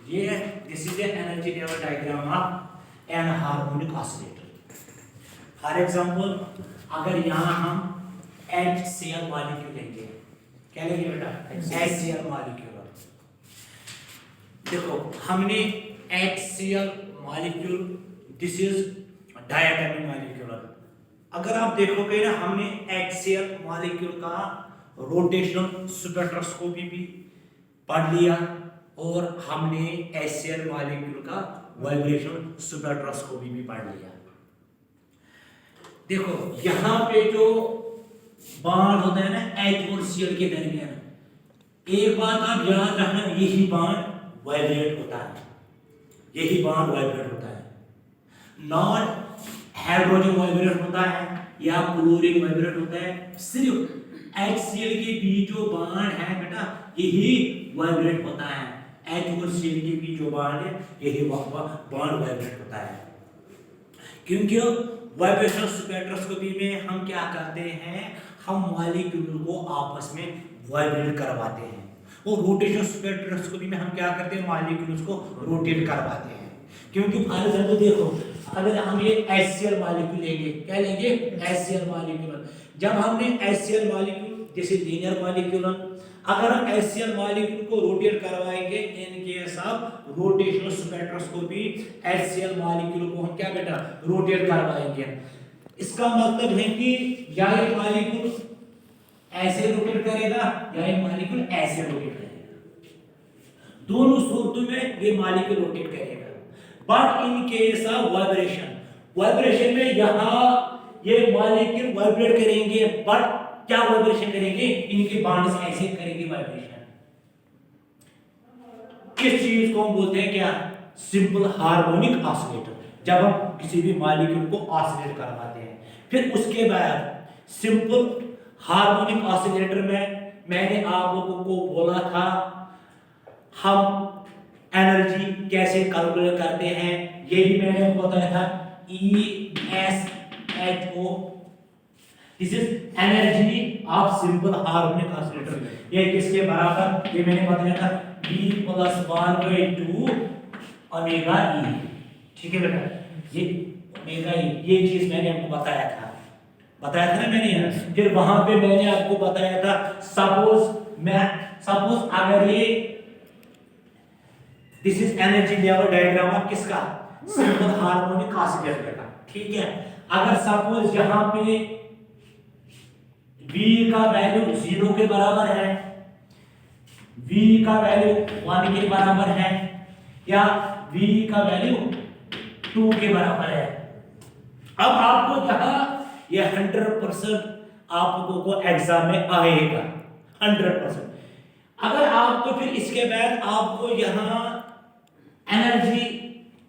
ये this is the energy level diagram of anharmonic oscillator. For example अगर यहाँ हम HCl मॉलिक्यूल लेंगे, क्या लेंगे बेटा? HCl molecule. देखो हमने HCl molecule, this is diatomic molecule. अगर आप देखोगे ना, हमने HCl मॉलिक्यूल का रोटेशनल स्पेक्ट्रोस्कोपी भी पढ़ लिया और हमने HCl मॉलिक्यूल का वाइब्रेशन स्पेक्ट्रोस्कोपी भी पढ़ लिया। देखो यहाँ पे जो बॉन्ड होता है ना H और Cl के दरमियान, एक बात आप याद रखना, यही बॉन्ड वाइब्रेट होता है, यही बॉन्ड वाइब्रेट होता है। नॉट हाइड्रोजन वाइब्रेट होता है या क्लोरीन वाइब्रेट होता है, सिर्फ HCl के बीच जो बॉन्ड है बेटा यही वाइब्रेट होता है। H और Cl के बीच जो बॉन्ड है यही बॉन्ड वाइब्रेट होता है। क्योंकि वाइब्रेशन स्पेक्ट्रोस्कोपी में हम क्या करते हैं, हम मॉलिक्यूल को आपस में वाइब्रेट करवाते हैं। और रोटेशन स्पेक्ट्रोस्कोपी में हम क्या करते हैं, मॉलिक्यूल्स को रोटेट करवाते हैं। क्योंकि फॉर एग्जांपल देखो, अगर हम ये HCl मॉलिक्यूल लेंगे, क्या लेंगे? HCl molecule. जब हमने HCl मॉलिक्यूल, जैसे लीनियर मॉलिक्यूल, अगर हम HCl मॉलिक्यूल को रोटेट करवाएंगे इन case of rotational spectroscopy, HCl molecule को हम क्या बेटा रोटेट करवाएंगे। इसका मतलब है कि या ये मॉलिक्यूल ऐसे रोटेट करेगा या ये मॉलिक्यूल ऐसे रोटेट करेगा, दोनों सूरतों में ये मॉलिक्यूल रोटेट करेगा। But in case of vibration, vibration में यहाँ ये मॉलिक्यूल वाइब्रेट करेंगे, बट क्या वाइब्रेशन करेंगे, इनके बॉन्ड्स ऐसे करेंगे वाइब्रेशन। किस चीज को हम बोलते हैं, क्या? Simple harmonic oscillator. जब हम किसी भी मॉलिक्यूल को ऑसिलेट करवाते हैं, फिर उसके बाद सिंपल हार्मोनिक ऑसिलेटर में मैंने आप लोगों को बोला था हम एनर्जी कैसे कैलकुलेट करते हैं, ये भी मैंने आपको बताया था। ESHO, this is energy of simple harmonic oscillator. ये किसके बराबर, ये मैंने बताया था B + 1/2 ओमेगा E। ठीक है बेटा, ये ओमेगा E, ये चीज मैंने आपको बताया था ना मैंने। फिर वहां पे मैंने आपको बताया था, सपोज अगर ये this is energy level diagram of किसका? सिंपल हार्मोनिक ऑसिलेटर का। ठीक है, अगर सपोज यहां पे V का वैल्यू 0 के बराबर है, V का वैल्यू 1 के बराबर है, या V का वैल्यू 2 के बराबर है। अब आपको यहां ये 100% आप लोगों को एग्जाम में आएगा 100%। अगर आपको फिर इसके बाद आपको यहाँ एनर्जी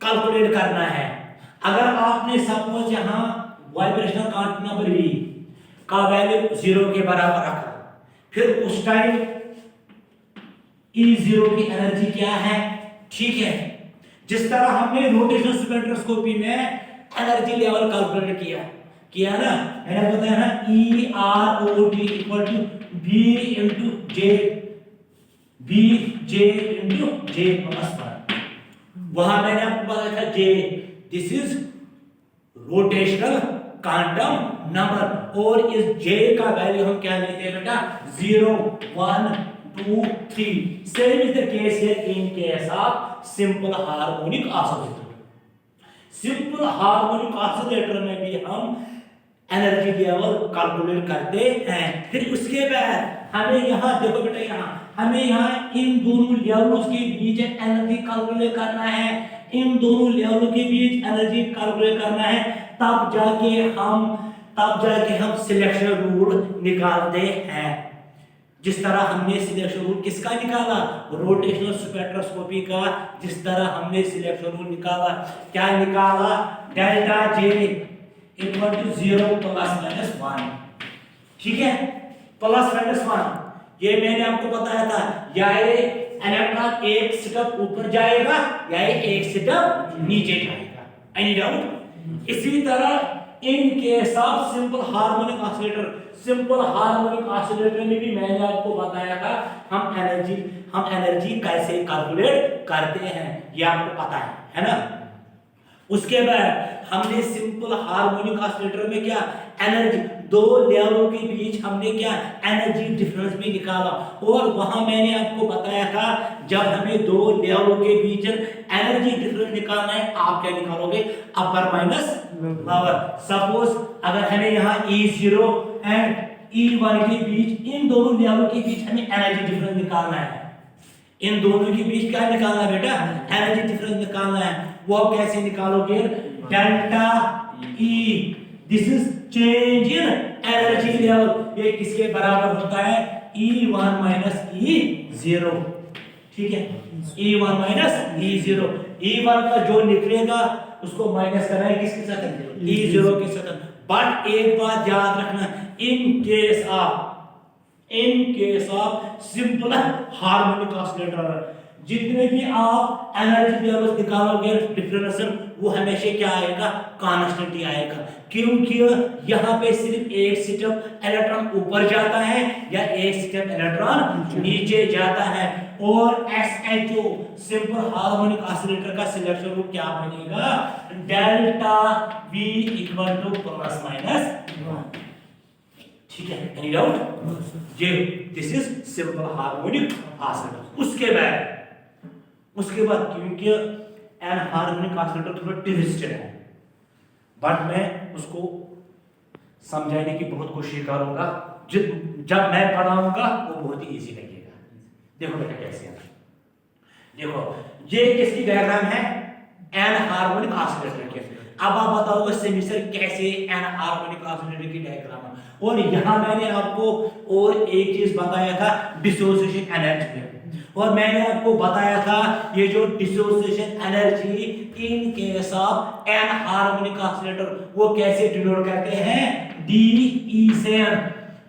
कैलकुलेट करना है। अगर आपने सपोज यहाँ वाइब्रेशनल कांस्टेंट नंबर V का वैल्यू 0 के बराबर रखा, फिर उस टाइम E0 की एनर्जी क्या है? ठीक है, जिस तरह हमने रोटेशनल स्पेक्ट्रोस्कोपी में एनर्जी लेवल कैलकुलेट किया ना, मैंने बताया ना EROT = V J + 1। वहां मैंने आपको बताया था J, this is rotational quantum number, और इस J का वैल्यू हम क्या लेते हैं बेटा? 0 1 2 3। Same is the case here in case of simple harmonic oscillator. Simple harmonic oscillator में भी हम एनर्जी लेवल कैलकुलेट करते हैं। फिर उसके बाद हमें यहाँ देखो बेटा, यहाँ हमें यहाँ इन दोनों लेवल्स के बीच एनर्जी कैलकुलेट करना है, इन दोनों लेवलों के बीच एनर्जी कैलकुलेट करना है, तब जाके हम सिलेक्शन रूल निकालते हैं। जिस तरह हमने सिलेक्शन रूल किसका निकाला? रोटेशनल स्पेक्ट्रोस्कोपी का। जिस तरह हमने सिलेक्शन रूल निकाला, क्या निकाला? Delta J = 0 ± 1। ठीक है, ±1। ये मैंने आपको बताया था, या ये इलेक्ट्रॉन एक स्टेप ऊपर जाएगा या ये एक स्टेप नीचे जाएगा। Any doubt? इसी तरह इन case of simple harmonic oscillator, simple harmonic oscillator में भी मैंने आपको बताया था हम एनर्जी कैसे कैलकुलेट करते हैं, ये आपको पता है ना। उसके बाद हमने सिंपल हार्मोनिक ऑसिलेटर में क्या एनर्जी, दो लेवलों के बीच हमने क्या एनर्जी डिफरेंस भी निकाला, और वहां मैंने आपको बताया था जब हमें दो लेवलों के बीच एनर्जी डिफरेंस निकालना है, आप क्या निकालोगे, अपर माइनस लोअर। सपोज अगर हमें यहाँ E0 एंड E1 के बीच, इन दोनों लेवलों के बीच हमें एनर्जी डिफरेंस निकालना है, इन दोनों के बीच क्या निकालना है बेटा, एनर्जी डिफरेंस निकालना है। वो आप कैसे निकालोगे, delta E, this is change in energy level, ये किसके बराबर होता है, E1 माइनस E0, ठीक है, E1 माइनस E0, E1 का जो निकलेगा उसको माइनस करना है किसके साथ, E0 के साथ। बट एक बात याद रखना, इन case of simple harmonic oscillator, जितने भी आप एनर्जी लेवल्स निकालोगे डिफरेंशियल, वो हमेशा क्या आएगा, कांस्टेंट ही आएगा, क्योंकि यहाँ पे सिर्फ एक स्टेप इलेक्ट्रॉन ऊपर जाता है या एक स्टेप इलेक्ट्रॉन नीचे जाता है। और SHO सिंपल हार्मोनिक ऑसिलेटर का सिलेक्शन रूट क्या बनेगा, delta V equal two plus minus 1, ठीक है, एनी डाउट, ये this is simple harmonic oscillator. उसके बाद क्योंकि एन हार्मोनिक ऑसिलेटर थोड़ा ट्विस्टेड है, बट मैं उसको समझाने की बहुत कोशिश करूंगा, जब मैं पढ़ाऊंगा वो बहुत ही इजी लगेगा। देखो बेटा कैसे है, देखो ये किसकी डायग्राम है, एन हार्मोनिक ऑसिलेटर की। अब आप बताओगे सेमिस्टर कैसे एन हार्मोनिक ऑसिलेटर की डायग्राम है, और यहां मैंने आपको और एक चीज बताया था, डिसोसिएशन एनर्जी, और मैंने आपको बताया था ये जो dissociation energy in case of anharmonic oscillator वो कैसे डिनोट करते हैं, DE से।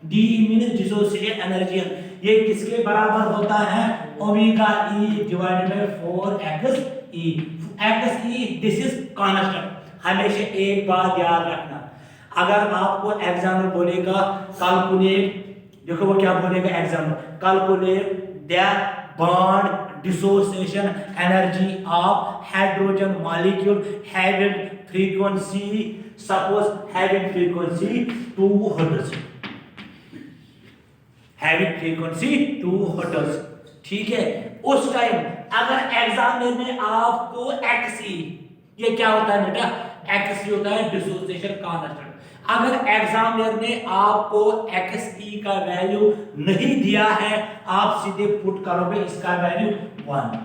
DE मींस डिसोसिएशन एनर्जी, ये किसके बराबर होता है, omega E divided by 4XE। XE this is constant. हमेशा एक बात याद रखना, अगर आपको एग्जाम में बोलेगा कैलकुलेट, देखो वो क्या बोलेगा एग्जाम में, calculate the bond dissociation energy of hydrogen molecule having frequency, suppose having frequency 2 Hz, having frequency 2 Hz, ठीक है। उस टाइम अगर एग्जाम में आपको XE, ये क्या होता है बेटा, XE होता है डिसोसिएशन कांस्टेंट। अगर एग्जामिनर ने आपको XE का वैल्यू नहीं दिया है, आप सीधे पुट करोगे इसका वैल्यू 1,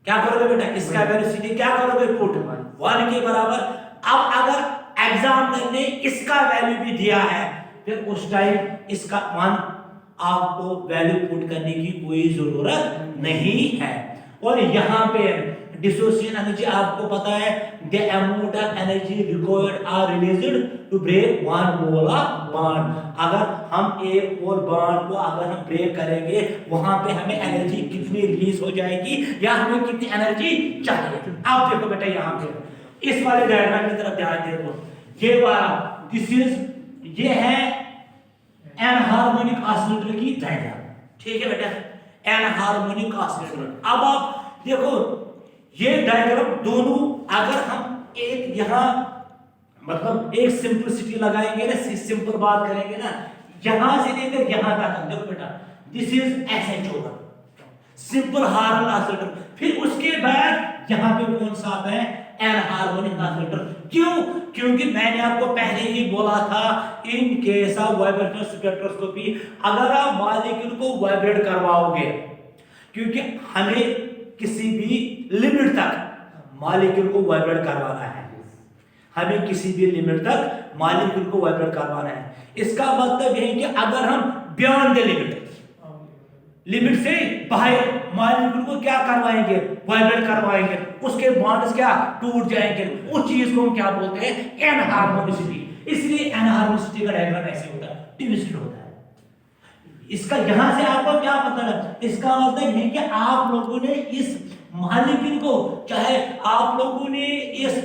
क्या करोगे बेटा, इसका वैल्यू सीधे क्या करोगे, पुट 1 के बराबर। अब अगर एग्जामिनर ने इसका वैल्यू भी दिया है, फिर उस टाइम इसका 1 आपको वैल्यू पुट करने की कोई जरूरत नहीं है। और यहाँ पे डिसोसिएशन एनर्जी आपको पता है, the amount of energy required or released to break one molar bond. अगर हम एक और बॉन्ड को अगर हम ब्रेक करेंगे, वहां पे हमें एनर्जी कितनी रिलीज हो जाएगी या हमें कितनी एनर्जी चाहिए। आप देखो बेटा यहाँ पे इस वाले डायग्राम की तरफ ध्यान दो, ये वाला दिस इज, ये है एन हार्मोनिक ऑसिलेटर की डायग्राम, ठीक है बेटा, एन हार्मोनिक ऑसिलेटर। अब आप देखो ये डायग्राम दोनों, अगर हम एक यहां मतलब एक सिंपलिसिटी लगाएंगे ना, सिंपल बात करेंगे ना, यहां से लेकर यहां तक, देखो बेटा this is SHO simple harmonic oscillator. फिर उसके बाद यहां पे कौन सा आता है, एन हार्मोनिक ऑसिलेटर। क्यों, क्योंकि मैंने आपको पहले ही बोला था, इन केस ऑफ वाइब्रेशनल स्पेक्ट्रोस्कोपी अगर आप मॉलिक्यूल को वाइब्रेट करवाओगे, क्योंकि हमें किसी भी लिमिट तक मॉलिक्यूल को वाइब्रेट करवाना है, हमें किसी भी लिमिट तक मॉलिक्यूल को वाइब्रेट करवाना है। इसका मतलब यह है कि अगर हम बियॉन्ड द लिमिट से बाहर मॉलिक्यूल को क्या करवाएंगे, वाइब्रेट करवाएंगे, उसके बॉन्ड्स क्या टूट जाएंगे, उस चीज को हम क्या बोलते हैं, एनहार्मोनिसिटी। इसलिए एनहार्मोनिसिटी का डायग्राम ऐसे होता है, ट्विस्टेड होता है। इसका यहां से आपको क्या पता है, इसका मतलब है कि आप लोगों ने इस मॉलिक्यूल को, चाहे आप लोगों ने इस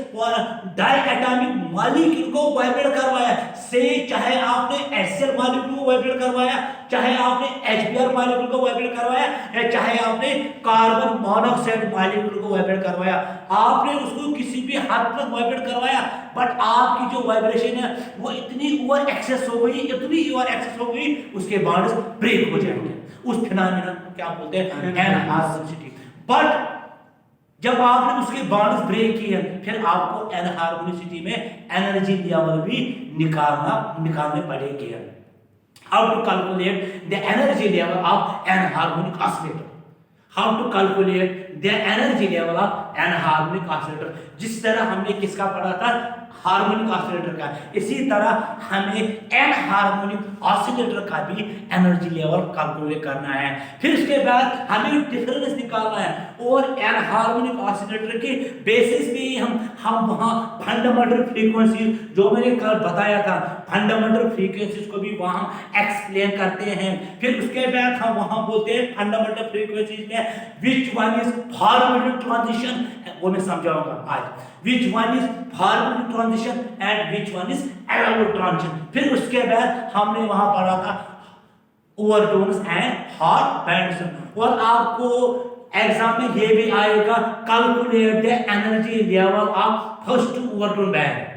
डायएटॉमिक मॉलिक्यूल को वाइब्रेट करवाया से, चाहे आपने HCl मॉलिक्यूल को वाइब्रेट करवाया, चाहे आपने HBr मॉलिक्यूल को वाइब्रेट करवाया, या चाहे आपने कार्बन मोनोऑक्साइड मॉलिक्यूल को वाइब्रेट करवाया, आपने उसको किसी भी हद तक वाइब्रेट करवाया, बट आपकी जो वाइब्रेशन है वो इतनी ओवर एक्सेस हो गई, इतनी ओवर एक्सेस हो गई, उसके बॉन्ड्स ब्रेक हो जाएंगे। उस फिनोमेनन को क्या बोलते हैं? एनहार्मोनिसिटी। बट जब आपने उसके बॉन्ड्स ब्रेक किए, फिर आपको एनहार्मोनिसिटी में एनर्जी लेवल भी निकालने पड़ेंगे। How to calculate the energy level of anharmonic oscillator? How to calculate the energy level of anharmonic oscillator? जिस तरह हमने किसका पढ़ा था, हार्मोनिक ऑसिलेटर का, इसी तरह हमें एनहार्मोनिक ऑसिलेटर का भी एनर्जी लेवल कैलकुलेट करना है। फिर उसके बाद हमें डिफरेंस निकालना है, और एनहार्मोनिक ऑसिलेटर के बेसिस पे हम वहाँ फंडामेंटल फ्रीक्वेंसी, जो मैंने कल बताया था, फंडामेंटल फ्रीक्वेंसीज को भी वहाँ एक्सप्लेन करते हैं। फिर उसके बाद हम वहाँ बोलते हैं फंडामेंटल फ्रीक्वेंसीज में which one is harmonic transition, वो मैं समझाऊंगा आज। Which one is harmonic transition and which one is analog transition? फिर उसके बाद हमने वहां पढ़ा था ओवरटोन्स एंड हॉट बैंड्स, और आपको एग्जाम में ये भी आएगा, calculate the energy level of first overtone band.